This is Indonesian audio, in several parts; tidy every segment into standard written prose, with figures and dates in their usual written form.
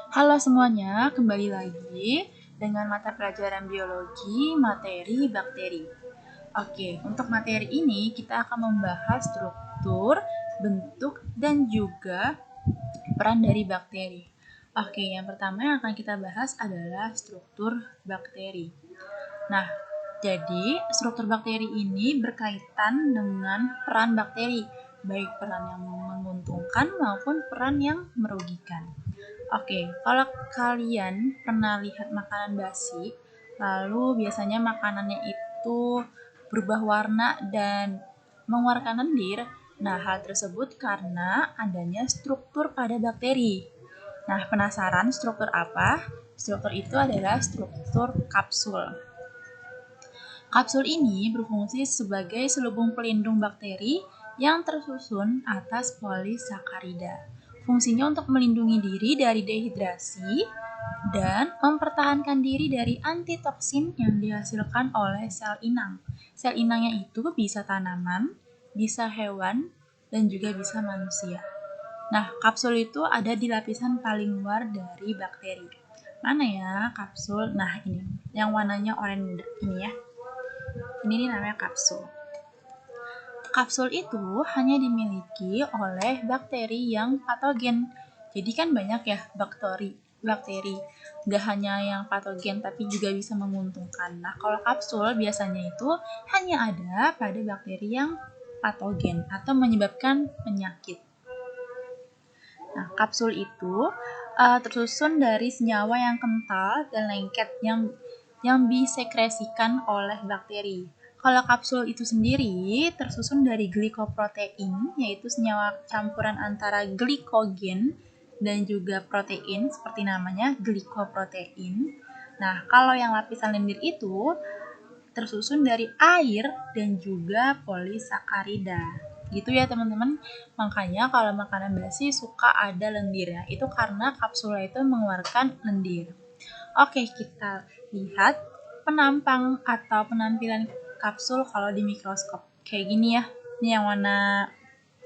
Halo semuanya, kembali lagi dengan mata pelajaran biologi, materi bakteri. Oke, untuk materi ini kita akan membahas struktur, bentuk, dan juga peran dari bakteri. Oke, yang pertama yang akan kita bahas adalah struktur bakteri. Nah, jadi struktur bakteri ini berkaitan dengan peran bakteri, baik peran yang menguntungkan maupun peran yang merugikan. Oke, kalau kalian pernah lihat makanan basi, lalu biasanya makanannya itu berubah warna dan mengeluarkan lendir. Nah, hal tersebut karena adanya struktur pada bakteri. Nah, penasaran struktur apa? Struktur itu adalah struktur kapsul. Kapsul ini berfungsi sebagai selubung pelindung bakteri yang tersusun atas polisakarida. Fungsinya untuk melindungi diri dari dehidrasi dan mempertahankan diri dari antitoksin yang dihasilkan oleh sel inang. Sel inangnya itu bisa tanaman, bisa hewan, dan juga bisa manusia. Nah, kapsul itu ada di lapisan paling luar dari bakteri. Mana ya kapsul? Nah, ini yang warnanya oranye ini ya. Ini nih namanya kapsul. Kapsul itu hanya dimiliki oleh bakteri yang patogen. Jadi kan banyak ya bakteri. Gak hanya yang patogen tapi juga bisa menguntungkan. Nah, kalau kapsul biasanya itu hanya ada pada bakteri yang patogen atau menyebabkan penyakit. Nah, kapsul itu tersusun dari senyawa yang kental dan lengket yang disekresikan oleh bakteri. Kalau kapsul itu sendiri tersusun dari glikoprotein, yaitu senyawa campuran antara glikogen dan juga protein, seperti namanya glikoprotein. Nah, kalau yang lapisan lendir itu tersusun dari air dan juga polisakarida. Gitu ya teman-teman. Makanya kalau makanan basi suka ada lendirnya. Itu karena kapsulnya itu mengeluarkan lendir. Oke, kita lihat penampang atau penampilan kapsul kalau di mikroskop. Kayak gini ya. Ini yang warna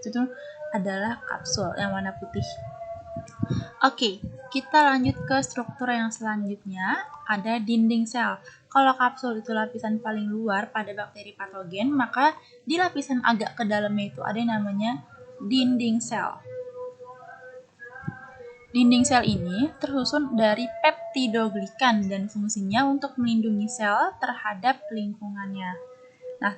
itu adalah kapsul yang warna putih. Oke, kita lanjut ke struktur yang selanjutnya, ada dinding sel. Kalau kapsul itu lapisan paling luar pada bakteri patogen, maka di lapisan agak ke dalamnya itu ada yang namanya dinding sel. Dinding sel ini tersusun dari peptidoglikan dan fungsinya untuk melindungi sel terhadap lingkungannya. Nah,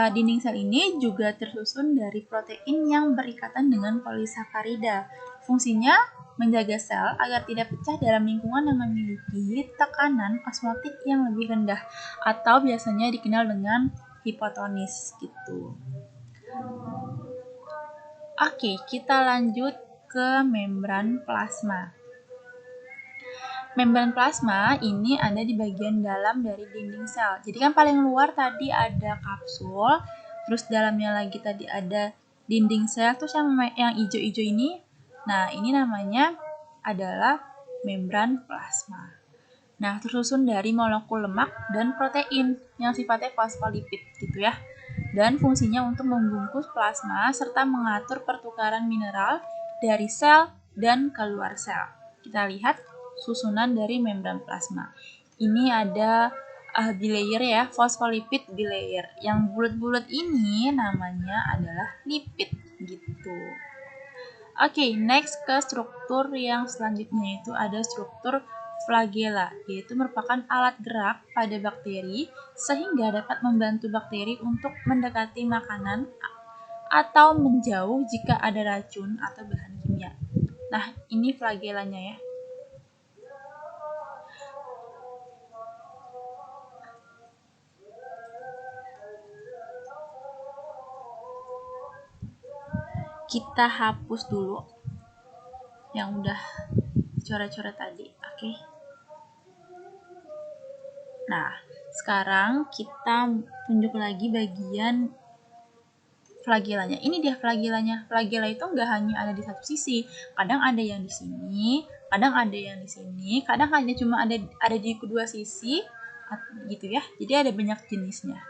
dinding sel ini juga tersusun dari protein yang berikatan dengan polisakarida. Fungsinya menjaga sel agar tidak pecah dalam lingkungan yang memiliki tekanan osmotik yang lebih rendah atau biasanya dikenal dengan hipotonis gitu. Oke, kita lanjut ke membran plasma. Membran plasma ini ada di bagian dalam dari dinding sel. Jadi kan paling luar tadi ada kapsul, terus dalamnya lagi tadi ada dinding sel, terus yang hijau-hijau ini, nah ini namanya adalah membran plasma. Nah, tersusun dari molekul lemak dan protein yang sifatnya fosfolipid gitu ya. Dan fungsinya untuk membungkus plasma serta mengatur pertukaran mineral dari sel dan keluar sel. Kita lihat susunan dari membran plasma. Ini ada bilayer ya, fosfolipid bilayer. Yang bulat-bulat ini namanya adalah lipid gitu. Oke, next ke struktur yang selanjutnya itu ada struktur flagella, yaitu merupakan alat gerak pada bakteri sehingga dapat membantu bakteri untuk mendekati makanan atau menjauh jika ada racun atau bahan kimia. Nah, ini flagellanya ya. Kita hapus dulu yang udah coret-coret tadi, oke? Nah, sekarang kita tunjuk lagi bagian flagellanya. Ini dia flagellanya. Flagella itu nggak hanya ada di satu sisi. Kadang ada yang di sini, kadang ada yang di sini, kadang hanya cuma ada di kedua sisi gitu ya. Jadi ada banyak jenisnya.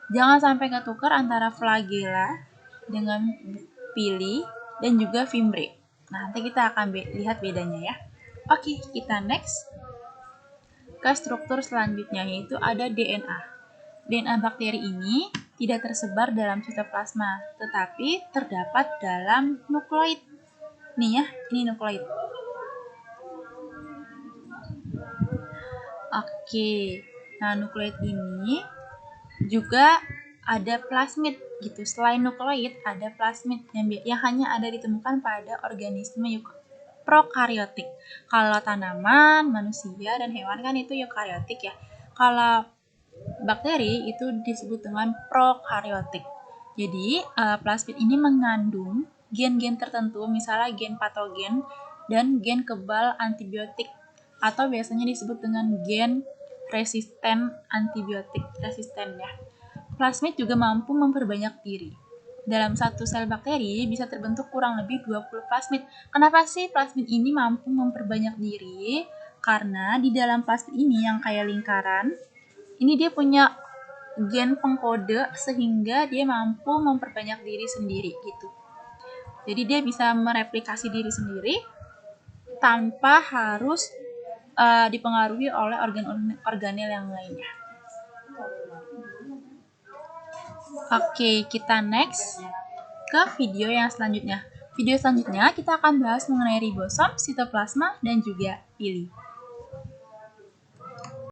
Jangan sampai ketukar antara flagella dengan pili dan juga fimbriae. Nah, nanti kita akan lihat bedanya ya. Oke, kita next ke struktur selanjutnya, yaitu ada DNA. DNA bakteri ini tidak tersebar dalam sitoplasma, tetapi terdapat dalam nukleoid. Nih ya, ini nukleoid. Oke, nah nukleoid ini juga ada plasmid gitu. Selain nukleoid, ada plasmid yang hanya ada ditemukan pada organisme prokaryotik. Kalau tanaman, manusia, dan hewan kan itu eukaryotik ya. Kalau bakteri itu disebut dengan prokaryotik. Jadi, plasmid ini mengandung gen-gen tertentu, misalnya gen patogen dan gen kebal antibiotik, atau biasanya disebut dengan gen resisten antibiotik resisten ya. Plasmid juga mampu memperbanyak diri. Dalam satu sel bakteri bisa terbentuk kurang lebih 20 plasmid. Kenapa sih plasmid ini mampu memperbanyak diri? Karena di dalam plasmid ini yang kayak lingkaran, ini dia punya gen pengkode sehingga dia mampu memperbanyak diri sendiri gitu. Jadi dia bisa mereplikasi diri sendiri tanpa harus dipengaruhi oleh organel yang lainnya. Oke, kita next ke video yang selanjutnya. Video selanjutnya kita akan bahas mengenai ribosom, sitoplasma, dan juga pili.